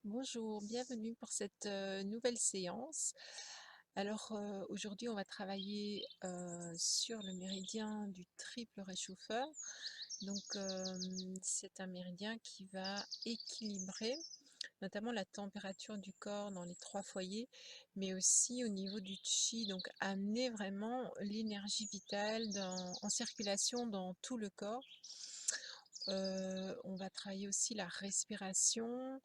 Bonjour, bienvenue pour cette nouvelle séance. Alors aujourd'hui, on va travailler sur le méridien du triple réchauffeur. Donc c'est un méridien qui va équilibrer notamment la température du corps dans les trois foyers, mais aussi au niveau du chi, donc amener vraiment l'énergie vitale en circulation dans tout le corps. On va travailler aussi la respiration,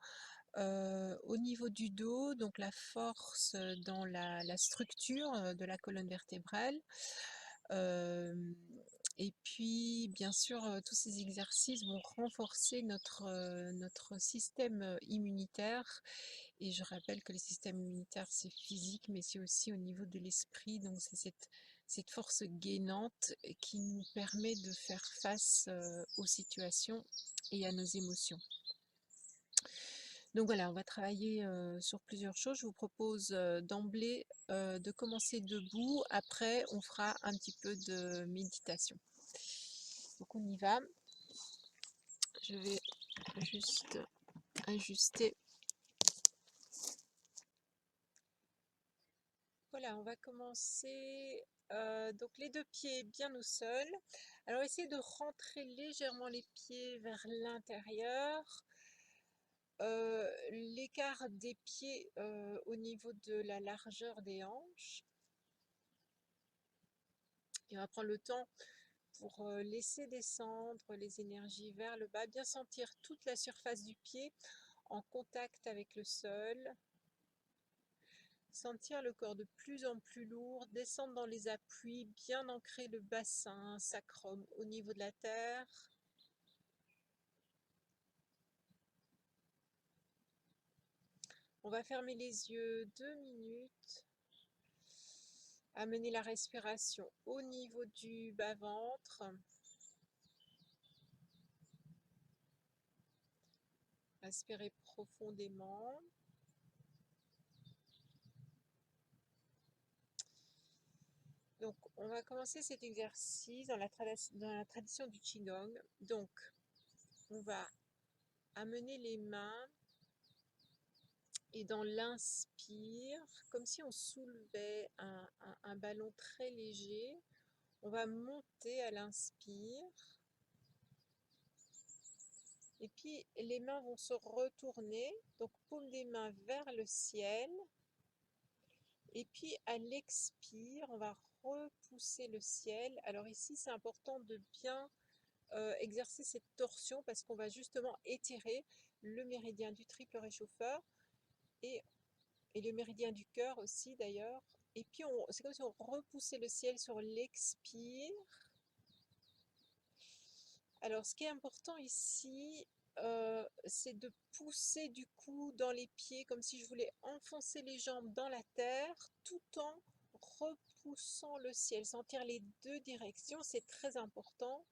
au niveau du dos, donc la force dans la structure de la colonne vertébrale. Euh, et puis, bien sûr, tous ces exercices vont renforcer notre système immunitaire. Et je rappelle que le système immunitaire, c'est physique, mais c'est aussi au niveau de l'esprit. Donc, c'est cette force gainante qui nous permet de faire face aux situations et à nos émotions. Donc voilà, on va travailler sur plusieurs choses. Je vous propose d'emblée de commencer debout. Après, on fera un petit peu de méditation. Donc on y va. Je vais juste ajuster. Voilà, on va commencer. Donc les deux pieds bien au sol. Alors essayez de rentrer légèrement les pieds vers l'intérieur. L'écart des pieds au niveau de la largeur des hanches. Et on va prendre le temps pour laisser descendre les énergies vers le bas, bien sentir toute la surface du pied en contact avec le sol, sentir le corps de plus en plus lourd, descendre dans les appuis, bien ancrer le bassin, sacrum au niveau de la terre. On va fermer les yeux 2 minutes, amener la respiration au niveau du bas-ventre. Inspirez profondément. Donc, on va commencer cet exercice dans la tradition du Qigong. Donc, on va amener les mains et dans l'inspire, comme si on soulevait un ballon très léger, on va monter à l'inspire. Et puis, les mains vont se retourner, donc paume des mains vers le ciel. Et puis, à l'expire, on va repousser le ciel. Alors ici, c'est important de bien exercer cette torsion parce qu'on va justement étirer le méridien du triple réchauffeur et, et le méridien du cœur aussi d'ailleurs. Et puis c'est comme si on repoussait le ciel sur l'expire. Alors ce qui est important ici, c'est de pousser du coup dans les pieds comme si je voulais enfoncer les jambes dans la terre tout en repoussant le ciel. Sentir les deux directions, c'est très important.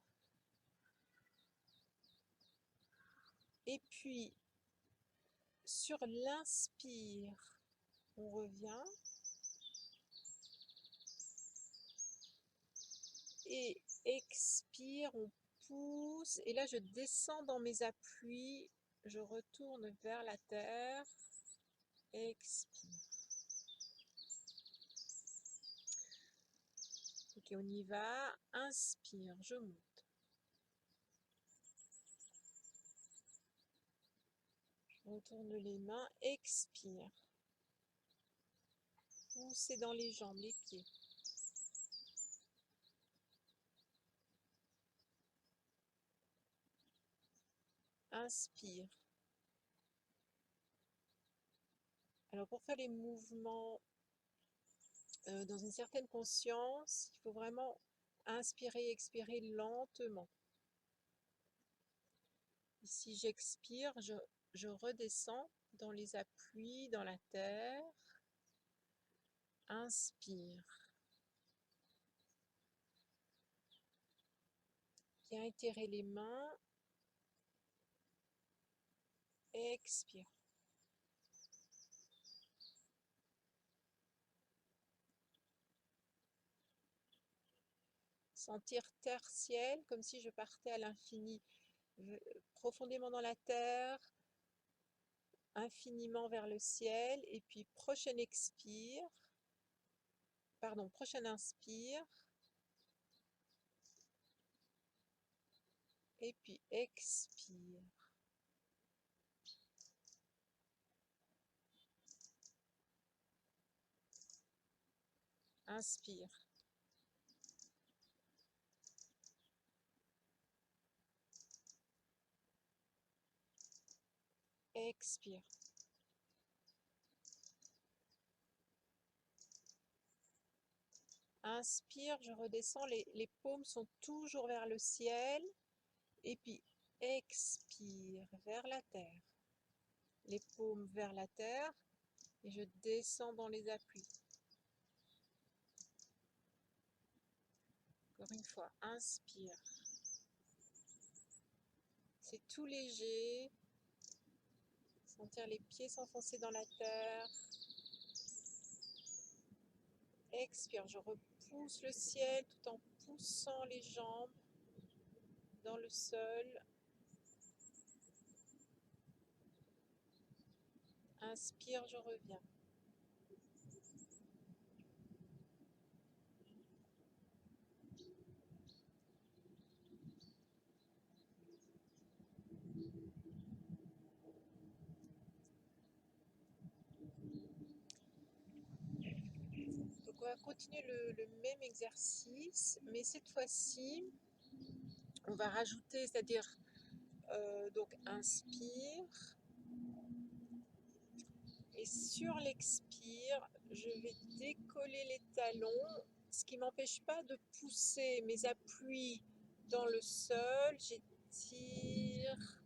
Et puis sur l'inspire, on revient et expire, on pousse. Et là, je descends dans mes appuis, je retourne vers la terre, expire. Ok, on y va. Inspire, je monte. Je retourne les mains, expire. Poussez dans les jambes, les pieds. Inspire. Alors pour faire les mouvements dans une certaine conscience, il faut vraiment inspirer et expirer lentement. Ici, j'expire, je redescends dans les appuis, dans la terre. Inspire. Bien étirer les mains. Expire. Sentir terre-ciel, comme si je partais à l'infini, profondément dans la terre, infiniment vers le ciel. Et puis prochain expire, pardon, prochain inspire. Et puis expire. Inspire. Expire. Inspire, je redescends, les paumes sont toujours vers le ciel. Et puis expire vers la terre. Les paumes vers la terre. Et je descends dans les appuis. Encore une fois, inspire. C'est tout léger. Sentir les pieds s'enfoncer dans la terre. Expire, je repousse le ciel tout en poussant les jambes dans le sol. Inspire, je reviens. Donc on va continuer le même exercice, mais cette fois-ci, on va rajouter, c'est-à-dire donc inspire, et sur l'expire, je vais décoller les talons, ce qui ne m'empêche pas de pousser mes appuis dans le sol. J'étire,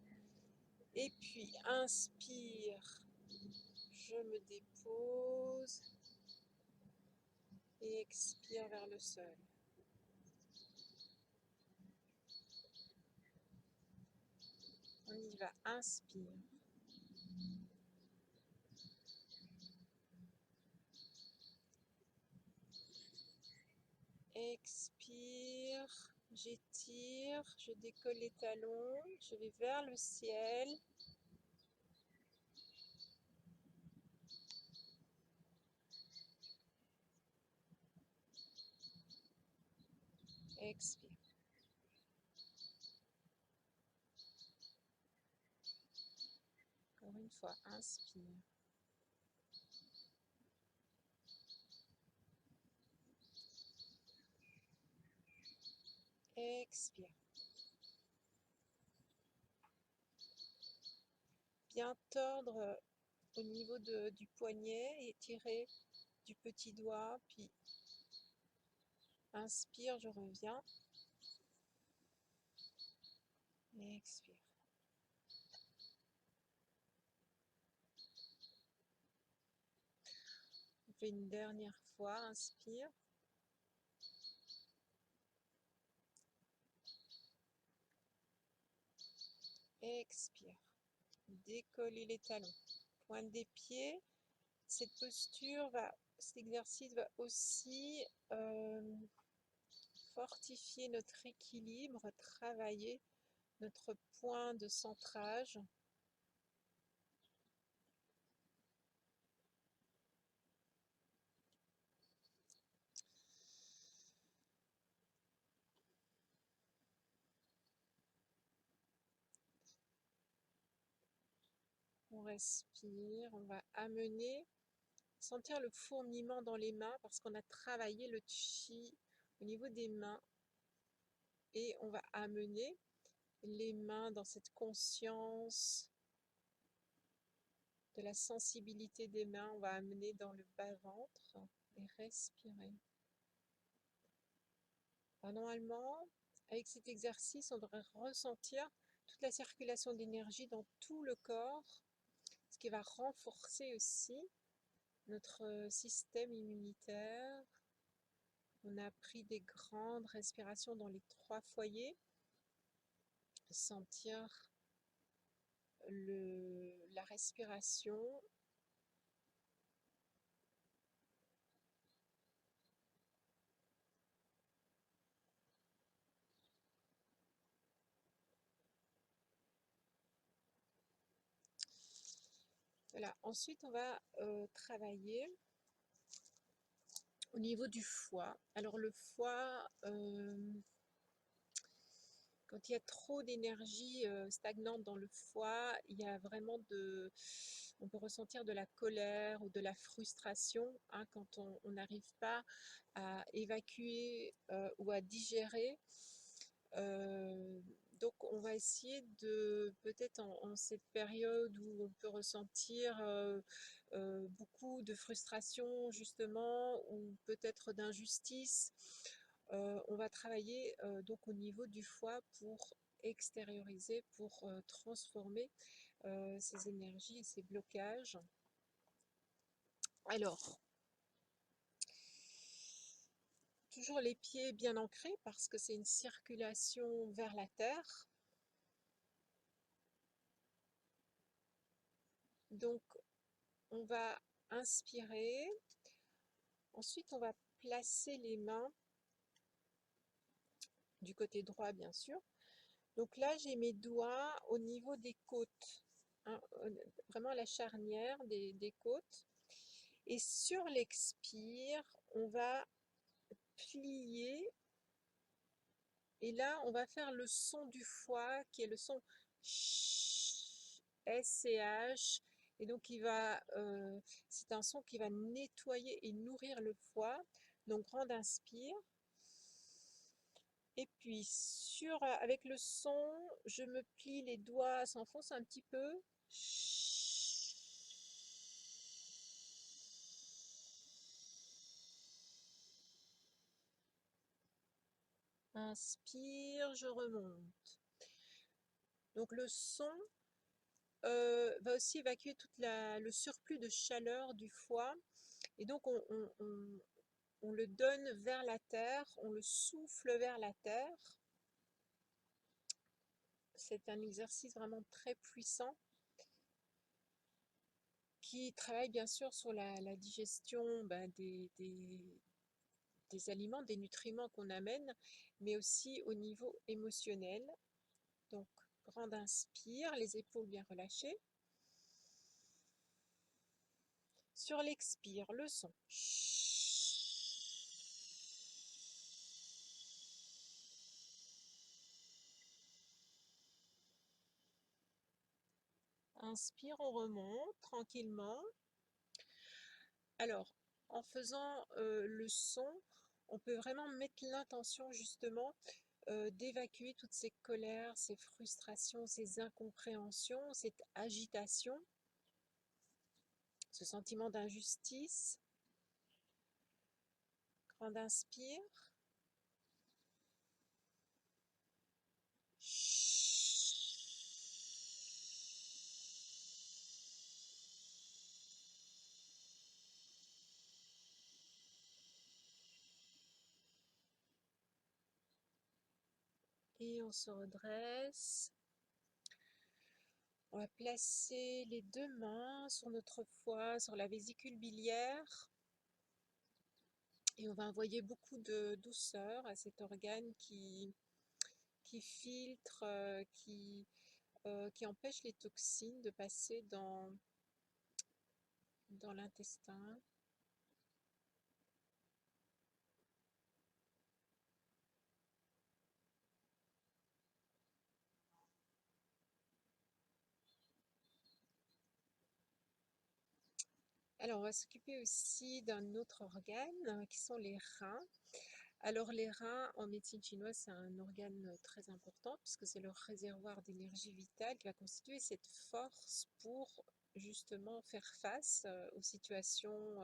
et puis inspire, je me dépose, et expire vers le sol. On y va, inspire. Expire, j'étire, je décolle les talons, je vais vers le ciel. Expire. Encore une fois, inspire. Expire. Bien tordre au niveau du poignet et étirer du petit doigt, puis inspire, je reviens. Et expire. On fait une dernière fois, inspire. Expire. Décollez les talons. Pointe des pieds. Cette posture cet exercice va aussi fortifier notre équilibre, travailler notre point de centrage. On respire, on va amener, sentir le fourmillement dans les mains parce qu'on a travaillé le chi au niveau des mains. Et on va amener les mains dans cette conscience de la sensibilité des mains. On va amener dans le bas-ventre et respirer. Alors, normalement, avec cet exercice, on devrait ressentir toute la circulation d'énergie dans tout le corps, ce qui va renforcer aussi notre système immunitaire. On a pris des grandes respirations dans les 3 foyers. Sentir la respiration. Voilà. Ensuite, on va travailler au niveau du foie. Alors le foie, quand il y a trop d'énergie stagnante dans le foie, il y a vraiment on peut ressentir de la colère ou de la frustration, hein, quand on n'arrive pas à évacuer ou à digérer. Euh, donc on va essayer de, peut-être en cette période où on peut ressentir beaucoup de frustration justement, ou peut-être d'injustice, on va travailler donc au niveau du foie pour extérioriser, pour transformer ces énergies et ces blocages. Alors, toujours les pieds bien ancrés parce que c'est une circulation vers la terre. Donc, on va inspirer. Ensuite, on va placer les mains du côté droit, bien sûr. Donc là, j'ai mes doigts au niveau des côtes, hein, vraiment à la charnière des côtes. Et sur l'expire, on va plier. Et là, on va faire le son du foie, qui est le son SCH. Et donc, c'est un son qui va nettoyer et nourrir le foie. Donc, grande inspire. Et puis, avec le son, je me plie les doigts, s'enfonce un petit peu. Inspire, je remonte. Donc, le son va aussi évacuer tout le surplus de chaleur du foie. Et donc, on le donne vers la terre, on le souffle vers la terre. C'est un exercice vraiment très puissant qui travaille bien sûr sur la digestion des aliments, des nutriments qu'on amène, mais aussi au niveau émotionnel. Donc, grande inspire, les épaules bien relâchées. Sur l'expire, le son. Inspire, on remonte tranquillement. Alors, en faisant le son, on peut vraiment mettre l'intention justement d'évacuer toutes ces colères, ces frustrations, ces incompréhensions, cette agitation, ce sentiment d'injustice. Grande inspire. Et on se redresse. On va placer les deux mains sur notre foie, sur la vésicule biliaire. Et on va envoyer beaucoup de douceur à cet organe qui filtre, qui empêche les toxines de passer dans l'intestin. Alors, on va s'occuper aussi d'un autre organe qui sont les reins. Alors, les reins, en médecine chinoise, c'est un organe très important puisque c'est le réservoir d'énergie vitale qui va constituer cette force pour justement faire face aux situations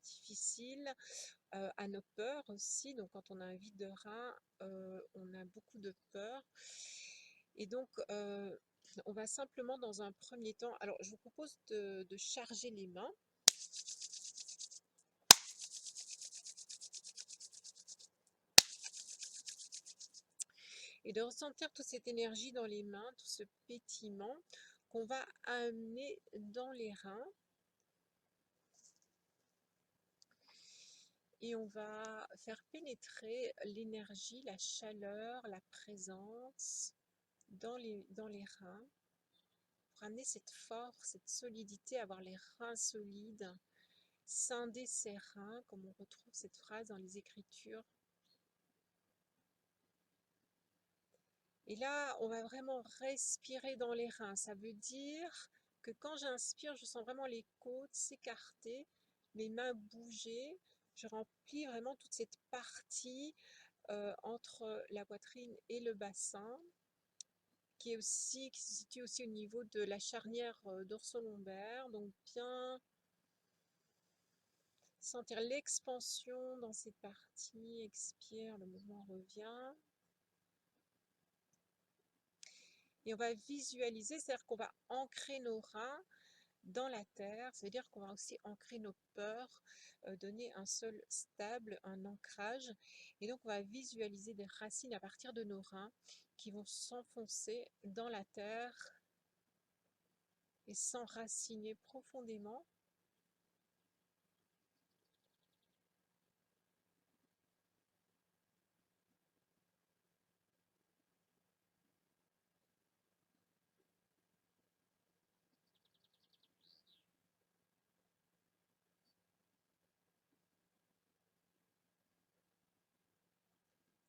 difficiles, à nos peurs aussi. Donc, quand on a un vide de rein, on a beaucoup de peur. Et donc, on va simplement dans un premier temps, alors je vous propose de charger les mains. Et de ressentir toute cette énergie dans les mains, tout ce pétillement qu'on va amener dans les reins. Et on va faire pénétrer l'énergie, la chaleur, la présence dans les reins, pour ramener cette force, cette solidité, avoir les reins solides, scinder ses reins, comme on retrouve cette phrase dans les Écritures. Et là, on va vraiment respirer dans les reins. Ça veut dire que quand j'inspire, je sens vraiment les côtes s'écarter, les mains bouger. Je remplis vraiment toute cette partie entre la poitrine et le bassin, qui se situe aussi au niveau de la charnière dorso-lombaire. Donc bien sentir l'expansion dans cette partie. Expire, le mouvement revient. Et on va visualiser, c'est-à-dire qu'on va ancrer nos reins dans la terre, ça veut dire qu'on va aussi ancrer nos peurs, donner un sol stable, un ancrage. Et donc on va visualiser des racines à partir de nos reins qui vont s'enfoncer dans la terre et s'enraciner profondément.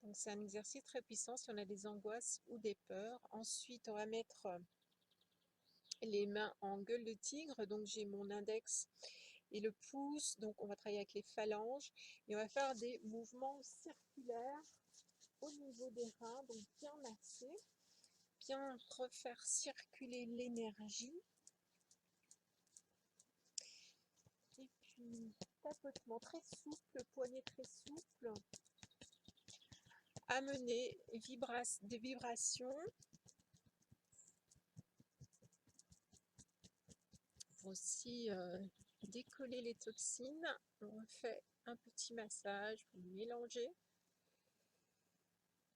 Donc c'est un exercice très puissant si on a des angoisses ou des peurs. Ensuite, on va mettre les mains en gueule de tigre. Donc j'ai mon index et le pouce. Donc on va travailler avec les phalanges et on va faire des mouvements circulaires au niveau des reins. Donc bien masser, bien refaire circuler l'énergie. Et puis tapotement très souple, poignet très souple. Amener des vibrations pour aussi décoller les toxines. On refait un petit massage pour mélanger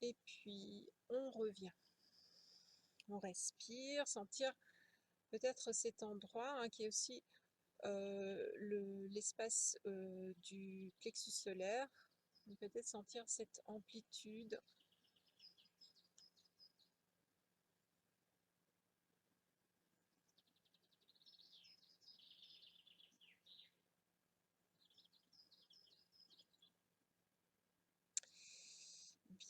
et puis on revient. On respire, sentir peut-être cet endroit qui est aussi l'espace du plexus solaire. Peut-être sentir cette amplitude.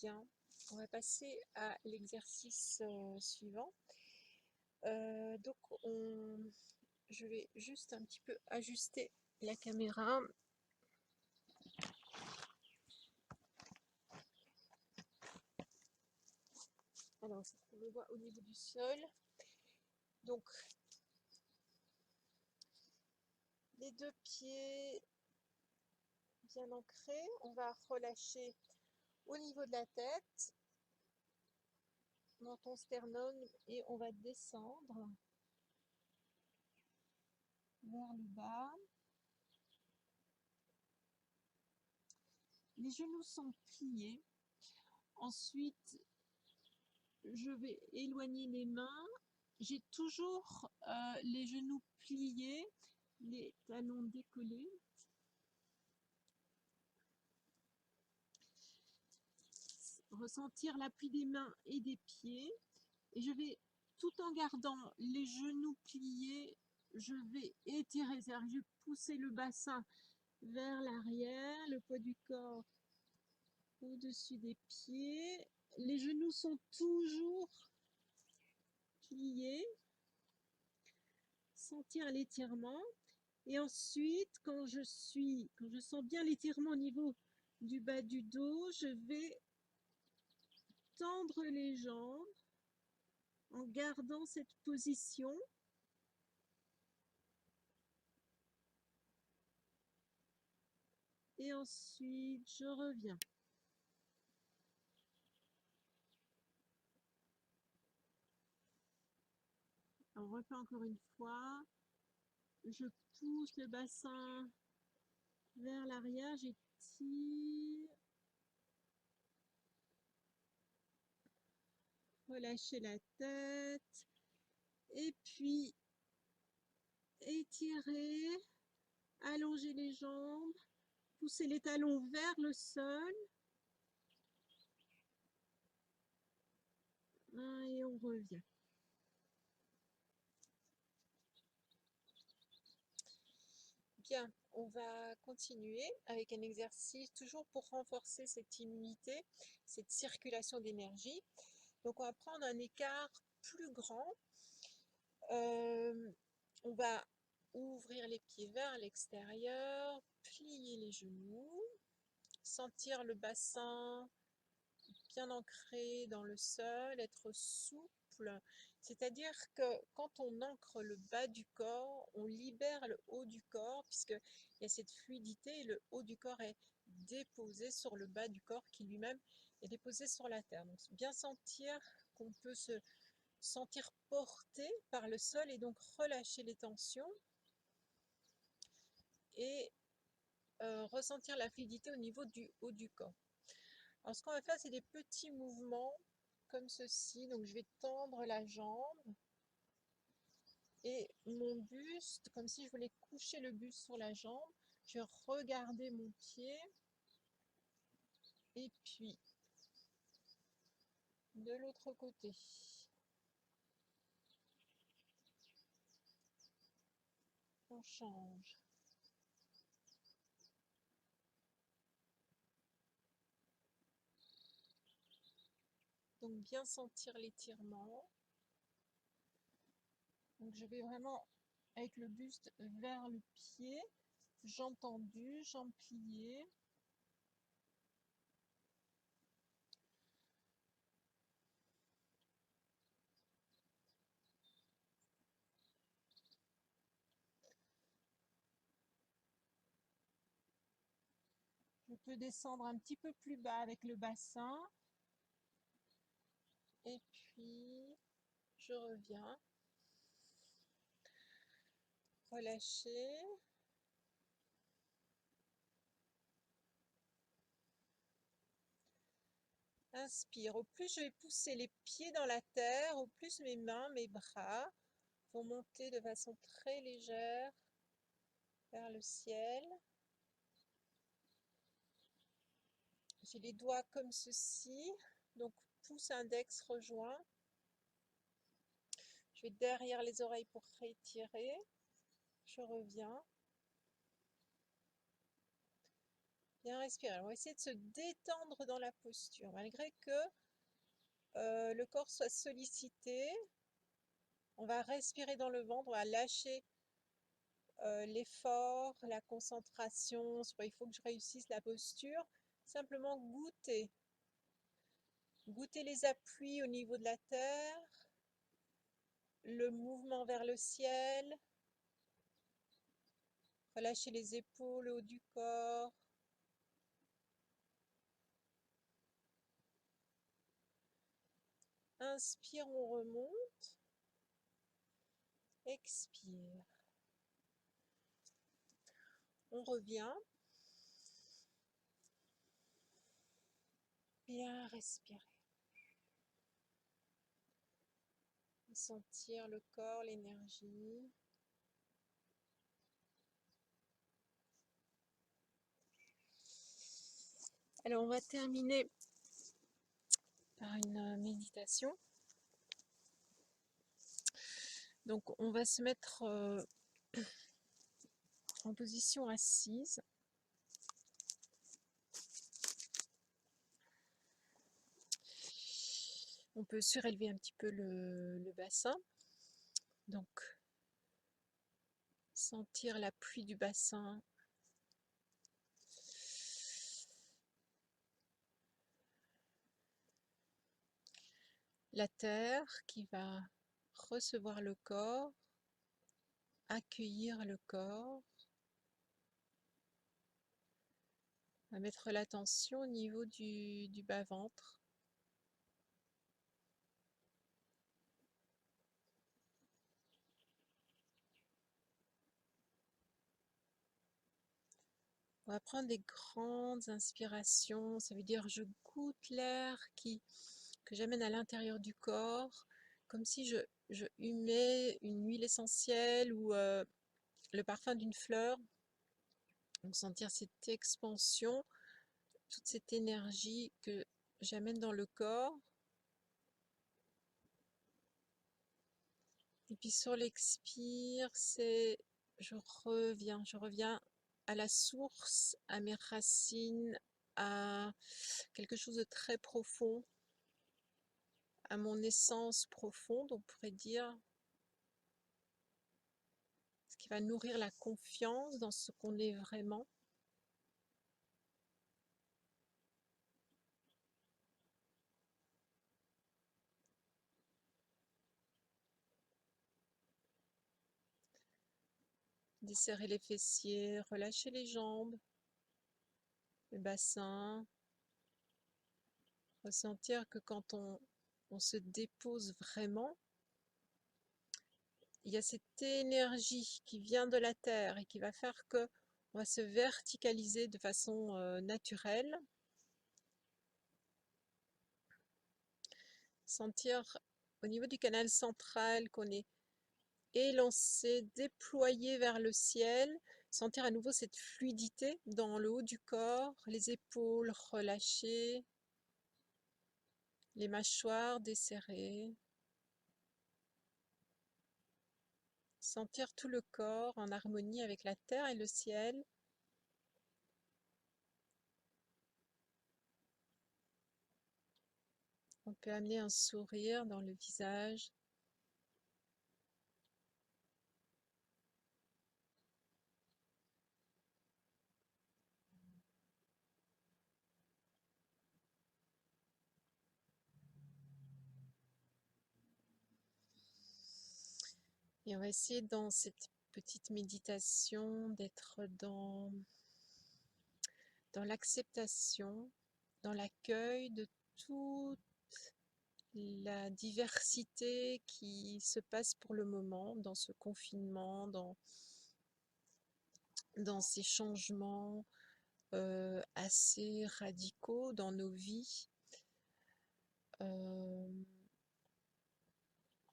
Bien, on va passer à l'exercice suivant. Donc je vais juste un petit peu ajuster la caméra. Alors, on le voit au niveau du sol. Donc, les deux pieds bien ancrés. On va relâcher au niveau de la tête, dans ton sternum, et on va descendre vers le bas. Les genoux sont pliés. Ensuite, je vais éloigner les mains. J'ai toujours les genoux pliés, les talons décollés. Ressentir l'appui des mains et des pieds. Et je vais, tout en gardant les genoux pliés, je vais étirer, c'est-à-dire que je vais pousser le bassin vers l'arrière, le poids du corps au-dessus des pieds. Les genoux sont toujours pliés. Sentir l'étirement. Et ensuite, quand je sens bien l'étirement au niveau du bas du dos, je vais tendre les jambes en gardant cette position. Et ensuite, je reviens. On refait encore une fois. Je pousse le bassin vers l'arrière, j'étire. Relâchez la tête. Et puis, étirez. Allongez les jambes. Poussez les talons vers le sol. Et on revient. Bien, on va continuer avec un exercice toujours pour renforcer cette immunité, cette circulation d'énergie. Donc on va prendre un écart plus grand. On va ouvrir les pieds vers l'extérieur, plier les genoux, sentir le bassin bien ancré dans le sol, être souple. C'est-à-dire que quand on ancre le bas du corps, on libère le haut du corps, puisqu'il y a cette fluidité et le haut du corps est déposé sur le bas du corps qui lui-même est déposé sur la terre. Donc bien sentir qu'on peut se sentir porté par le sol et donc relâcher les tensions et ressentir la fluidité au niveau du haut du corps. Alors ce qu'on va faire, c'est des petits mouvements comme ceci. Donc je vais tendre la jambe et mon buste, comme si je voulais coucher le buste sur la jambe. Je vais regarder mon pied et puis de l'autre côté. On change. Donc bien sentir l'étirement. Donc je vais vraiment avec le buste vers le pied, jambes tendues, jambes pliées. Je peux descendre un petit peu plus bas avec le bassin. Et puis, je reviens. Relâcher. Inspire. Au plus je vais pousser les pieds dans la terre, au plus mes mains, mes bras vont monter de façon très légère vers le ciel. J'ai les doigts comme ceci. Donc, pouce index rejoint. Je vais derrière les oreilles pour rétirer. Je reviens. Bien respirer. On va essayer de se détendre dans la posture, malgré que le corps soit sollicité. On va respirer dans le ventre, on va lâcher l'effort, la concentration sur il faut que je réussisse la posture. Simplement goûter. Goûter les appuis au niveau de la terre, le mouvement vers le ciel. Relâcher les épaules, le haut du corps. Inspire, on remonte. Expire. On revient. Bien respirer. Sentir le corps, l'énergie. Alors, on va terminer par une méditation. Donc, on va se mettre en position assise. On peut surélever un petit peu le bassin. Donc, sentir l'appui du bassin. La terre qui va recevoir le corps, accueillir le corps. On va mettre l'attention au niveau du bas-ventre. On va prendre des grandes inspirations, ça veut dire je goûte l'air que j'amène à l'intérieur du corps, comme si je humais une huile essentielle ou le parfum d'une fleur. Donc sentir cette expansion, toute cette énergie que j'amène dans le corps. Et puis sur l'expire, c'est je reviens à la source, à mes racines, à quelque chose de très profond, à mon essence profonde, on pourrait dire, ce qui va nourrir la confiance dans ce qu'on est vraiment. Desserrer les fessiers, relâcher les jambes, le bassin, ressentir que quand on se dépose vraiment, il y a cette énergie qui vient de la terre et qui va faire que on va se verticaliser de façon naturelle. Sentir au niveau du canal central qu'on est élancé, déployé vers le ciel. Sentir à nouveau cette fluidité dans le haut du corps, les épaules relâchées, les mâchoires desserrées. Sentir tout le corps en harmonie avec la terre et le ciel. On peut amener un sourire dans le visage. Et on va essayer dans cette petite méditation d'être dans l'acceptation, dans l'accueil de toute la diversité qui se passe pour le moment dans ce confinement, dans ces changements assez radicaux dans nos vies.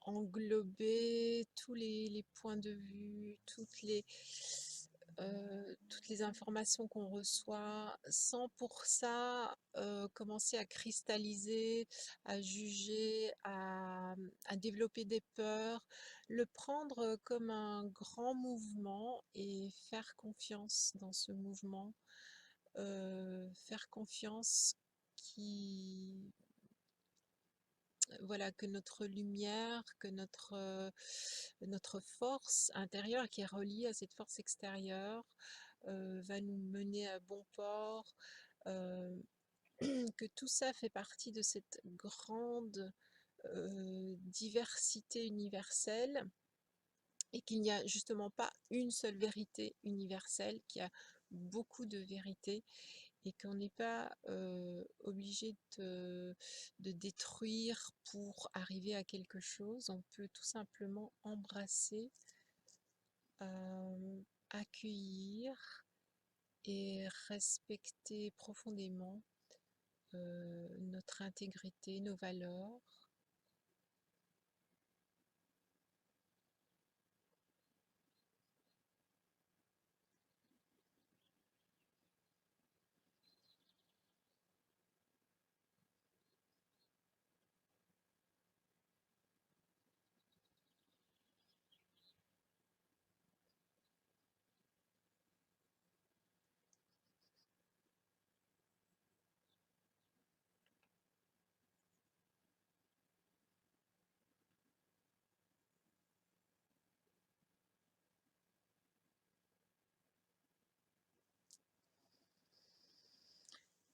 Englober tous les points de vue, toutes les informations qu'on reçoit, sans pour ça commencer à cristalliser, à juger, à développer des peurs, le prendre comme un grand mouvement et faire confiance dans ce mouvement, faire confiance qui voilà, que notre lumière, que notre force intérieure qui est reliée à cette force extérieure va nous mener à bon port, euh, que tout ça fait partie de cette grande diversité universelle et qu'il n'y a justement pas une seule vérité universelle, qu'il y a beaucoup de vérités et qu'on n'est pas obligé de détruire pour arriver à quelque chose. On peut tout simplement embrasser, accueillir et respecter profondément notre intégrité, nos valeurs.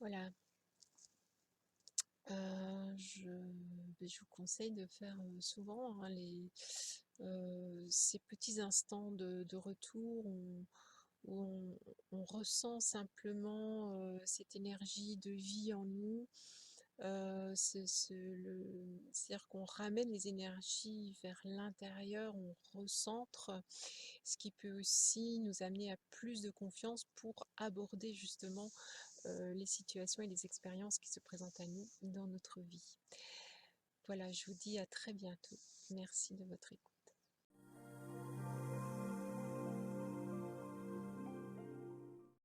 Voilà. Je vous conseille de faire souvent hein, ces petits instants de retour où on ressent simplement cette énergie de vie en nous. C'est-à-dire qu'on ramène les énergies vers l'intérieur, on recentre, ce qui peut aussi nous amener à plus de confiance pour aborder justement les situations et les expériences qui se présentent à nous dans notre vie. Voilà, je vous dis à très bientôt. Merci de votre écoute.